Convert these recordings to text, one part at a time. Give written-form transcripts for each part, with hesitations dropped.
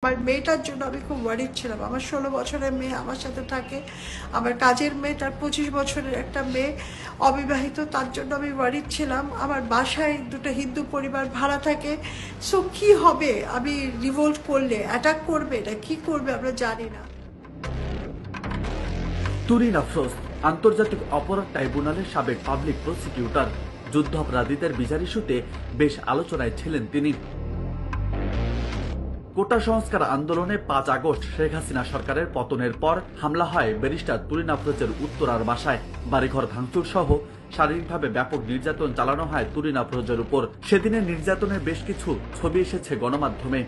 আমার মেয়েটার জন্য আমি খুব ওয়ারিড ছিলাম। আমার 16 বছরের মেয়ে আমার সাথে থাকে, আমার কাজের মেয়ে, তার 25 বছরের একটা মেয়ে অবিবাহিত, তার জন্য আমি ওয়ারিড ছিলাম। আমার বাসায় দুটো হিন্দু পরিবার ভাড়া থাকে। সো কি হবে, আমি রিভোল্ট করলে অ্যাটাক করবে না কি করবে আমরা জানি না। তুরিন আফরোজ আন্তর্জাতিক অপরাধ ট্রাইব্যুনালের সাবেক পাবলিক প্রসিকিউটর। যুদ্ধাপরাধীদের বিচার ইস্যুতে বেশ আলোচনায় ছিলেন তিনি। কোটা সংস্কার আন্দোলনে 5 আগস্ট শেখ হাসিনা সরকারের পতনের পর হামলা হয় ব্যারিস্টার তুরিন আফরোজের উত্তরার বাসায়। বাড়িঘর ভাঙচুর সহ শারীরিকভাবে ব্যাপক নির্যাতন চালানো হয় তুরিন আফরোজের উপর। সেদিনের নির্যাতনের বেশ কিছু ছবি এসেছে গণমাধ্যমে।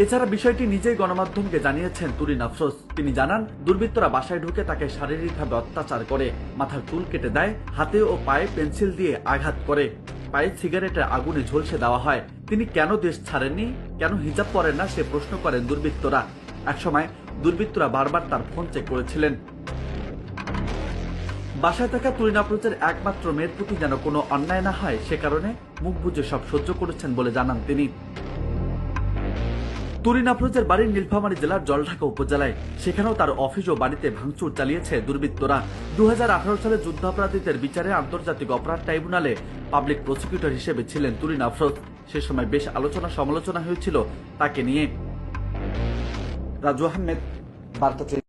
এছাড়া বিষয়টি নিজেই গণমাধ্যমকে জানিয়েছেন তুরিন আফরোজ। তিনি জানান, দুর্বৃত্তরা বাসায় ঢুকে তাকে শারীরিকভাবে অত্যাচার করে, মাথার চুল কেটে দেয়, হাতে ও পায়ে পেন্সিল দিয়ে আঘাত করে, পায়ে সিগারেটের আগুনে ঝলসে দেওয়া হয়। তিনি কেন দেশ ছাড়েননি, কেন হিজাব পরেন না সে প্রশ্ন করেন দুর্বৃত্তরা। একসময় দুর্বৃত্তরা বারবার তার ফোন চেক করেছিলেন। বাসায় থাকা তুরিন আফরোজের একমাত্র মেয়ের প্রতি যেন কোনো অন্যায় না হয় সে কারণে মুখ বুজে সব সহ্য করেছেন বলে জানান তিনি। তুরিন আফরোজের বাড়ি নীলফামারী জেলার জলঢাকা উপজেলায়। সেখানেও তার অফিস ও বাড়িতে ভাঙচুর চালিয়েছে দুর্বৃত্তরা। 2018 সালে যুদ্ধাপরাধীদের বিচারে আন্তর্জাতিক অপরাধ ট্রাইব্যুনালে পাবলিক প্রসিকিউটর হিসেবে ছিলেন তুরিন আফরোজ। সে সময় বেশ আলোচনা সমালোচনা হয়েছিল তাকে নিয়ে। রাজু আহমেদ, বার্তা।